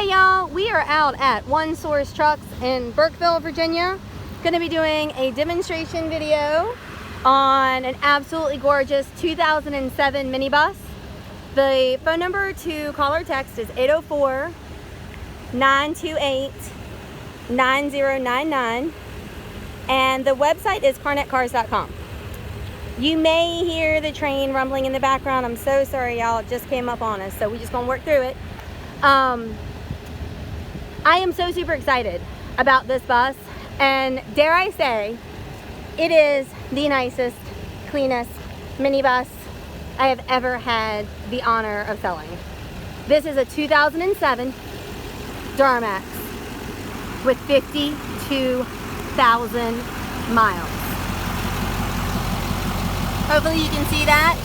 Hey y'all, we are out at One Source Trucks in Burkeville, Virginia. Going to be doing a demonstration video on an absolutely gorgeous 2007 minibus. The phone number to call or text is 804-928-9099, and the website is carnetcars.com. You may hear the train rumbling in the background. I'm so sorry, y'all. It just came up on us, so we're just gonna work through it. I am so super excited about this bus, and dare I say, it is the nicest, cleanest minibus I have ever had the honor of selling. This is a 2007 Duramax with 52,000 miles. Hopefully you can see that,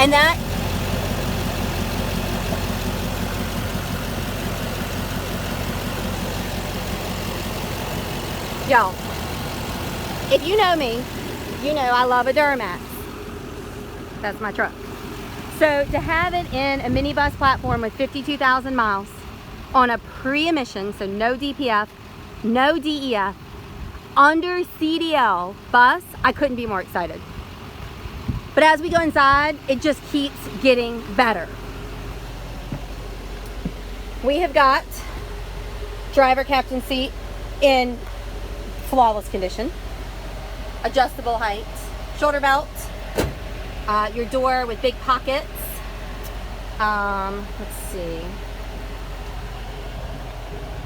and that y'all, if you know me, you know I love a Duramax. That's my truck. So to have it in a minibus platform with 52,000 miles on a pre-emission, so no DPF, no DEF, under CDL bus, I couldn't be more excited. But as we go inside, it just keeps getting better. We have got driver captain seat in flawless condition, adjustable height, shoulder belt, your door with big pockets. Let's see.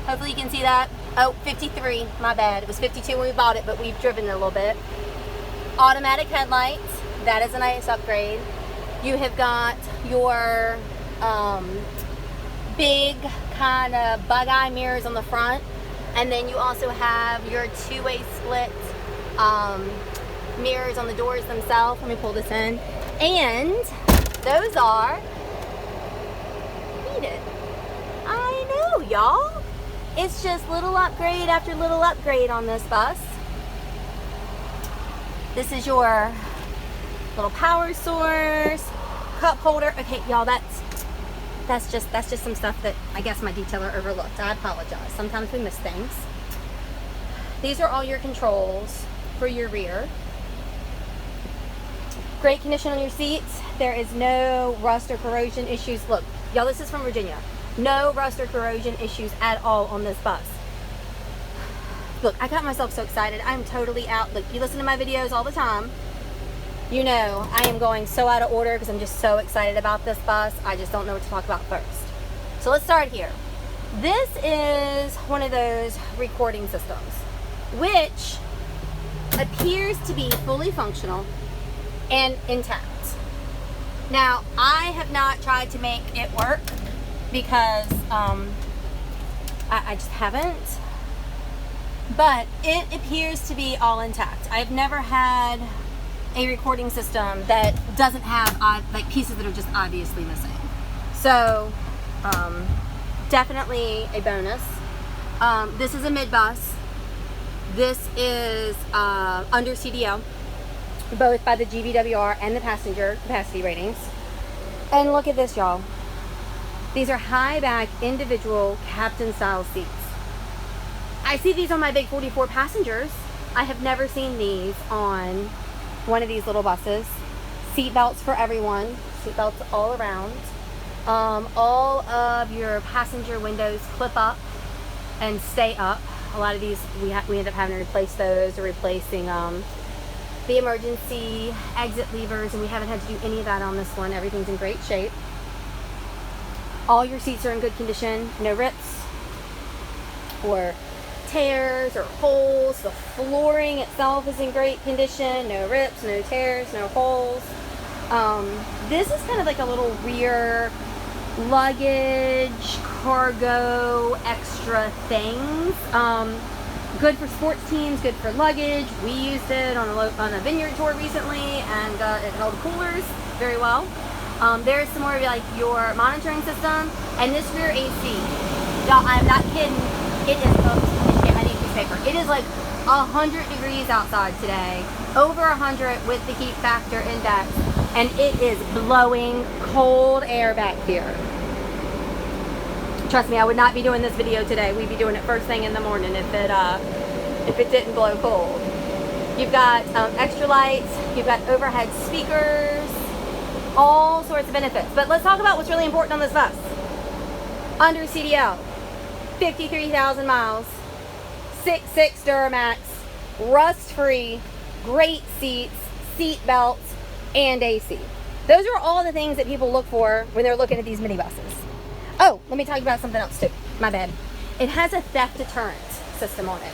Hopefully you can see that. Oh, 53, my bad. It was 52 when we bought it, but we've driven it a little bit. Automatic headlights, that is a nice upgrade. You have got your big kind of bug eye mirrors on the front. And then you also have your two-way split mirrors on the doors themselves. Let me pull this in. And those are heated. I know, y'all. It's just little upgrade after little upgrade on this bus. This is your little power source, cup holder. Okay, y'all, that's just some stuff that I guess my detailer overlooked. I apologize. Sometimes we miss things. These are all your controls for your rear. Great condition on your seats. There is no rust or corrosion issues. Look, y'all, this is from Virginia. No rust or corrosion issues at all on this bus. Look, I got myself so excited. I'm totally out. Look, you listen to my videos all the time. You know, I am going so out of order because I'm just so excited about this bus. I just don't know what to talk about first. So let's start here. This is one of those recording systems, which appears to be fully functional and intact. Now, I have not tried to make it work because I just haven't. But it appears to be all intact. I've never had a recording system that doesn't have like pieces that are just obviously missing. So definitely a bonus. This is a mid bus. This is under CDL, both by the GVWR and the passenger capacity ratings. And look at this, y'all. These are high back individual captain style seats. I see these on my big 44 passengers. I have never seen these on one of these little buses. Seat belts for everyone. Seat belts all around. All of your passenger windows clip up and stay up. A lot of these we end up having to replace those, or replacing the emergency exit levers, and we haven't had to do any of that on this one. Everything's in great shape. All your seats are in good condition. No rips or tears or holes. The flooring itself is in great condition. No rips, no tears, no holes. This is kind of like a little rear luggage, cargo, extra things. Good for sports teams, good for luggage. We used it on a vineyard tour recently, and it held coolers very well. There's some more of like your monitoring system, and this rear AC. Y'all, I'm not kidding. It is, I need a piece of paper. It is like 100 degrees outside today, over 100 with the heat factor index, and it is blowing cold air back here. Trust me, I would not be doing this video today. We'd be doing it first thing in the morning if it didn't blow cold. You've got extra lights, you've got overhead speakers, all sorts of benefits. But let's talk about what's really important on this bus. Under CDL, 53,000 miles, 6.6 Duramax, rust-free, great seats, seat belts, and AC. Those are all the things that people look for when they're looking at these minibuses. Oh, let me talk about something else too. My bad. It has a theft deterrent system on it.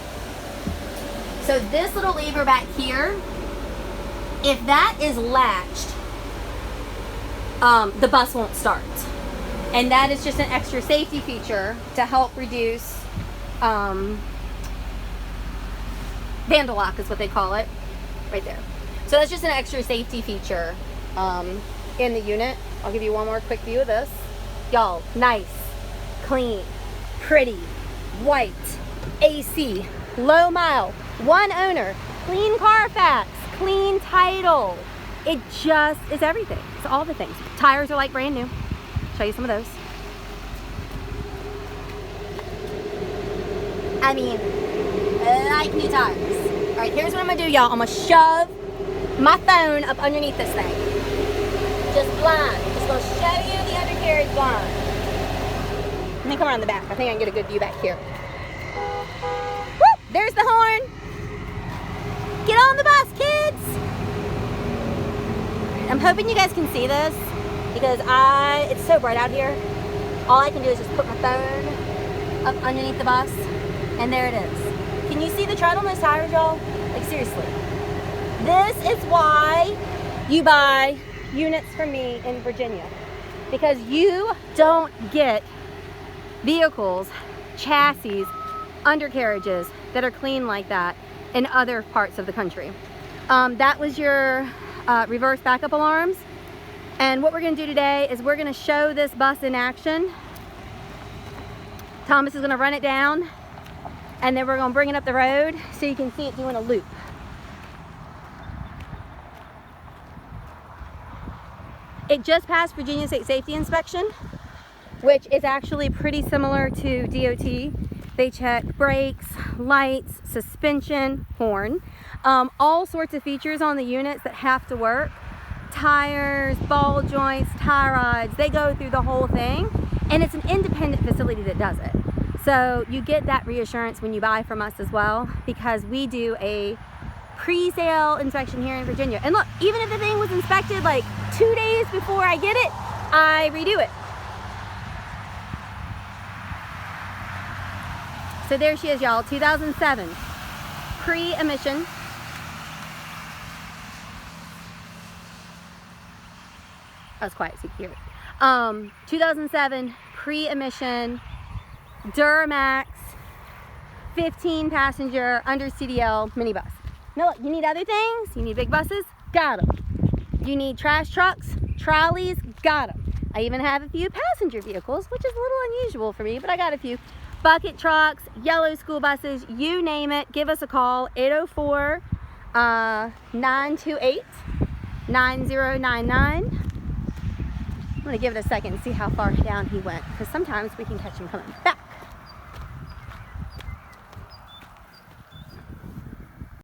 So this little lever back here, if that is latched, the bus won't start. And that is just an extra safety feature to help reduce vandal lock is what they call it, right there. So that's just an extra safety feature in the unit. I'll give you one more quick view of this. Y'all, nice, clean, pretty, white, AC, low mile, one owner, clean CARFAX, clean title. It just is everything. It's all the things. Tires are like brand new. Show you some of those. I mean, like new tires. All right, here's what I'm gonna do, y'all. I'm gonna shove my phone up underneath this thing. Just blind. Just gonna show you the undercarriage blind. Let me come around the back. I think I can get a good view back here. Woo! There's the horn. Get on the bus, kids. I'm hoping you guys can see this because it's so bright out here. All I can do is just put my phone up underneath the bus, and there it is. Can you see the tread on those tires, y'all? Like, seriously. This is why you buy units from me in Virginia, because you don't get vehicles, chassis, undercarriages that are clean like that in other parts of the country. That was your reverse backup alarms. And what we're going to do today is we're going to show this bus in action. Thomas is going to run it down, and then we're going to bring it up the road so you can see it doing a loop. It just passed Virginia State Safety Inspection, which is actually pretty similar to DOT. They check brakes, lights, suspension, horn, all sorts of features on the units that have to work. Tires, ball joints, tie rods, they go through the whole thing, and it's an independent facility that does it. So you get that reassurance when you buy from us as well, because we do a pre-sale inspection here in Virginia. And look, even if the thing was inspected like 2 days before I get it, I redo it. So there she is, y'all, 2007, pre-emission. Oh, it's quiet so you can hear it. 2007 pre-emission Duramax 15 passenger under CDL minibus. Now look, you need other things. You need big buses, got them. You need trash trucks, trolleys, got them. I even have a few passenger vehicles, which is a little unusual for me, but I got a few. Bucket trucks, yellow school buses, you name it, give us a call, 804-928-9099. I'm gonna give it a second and see how far down he went, because sometimes we can catch him coming back.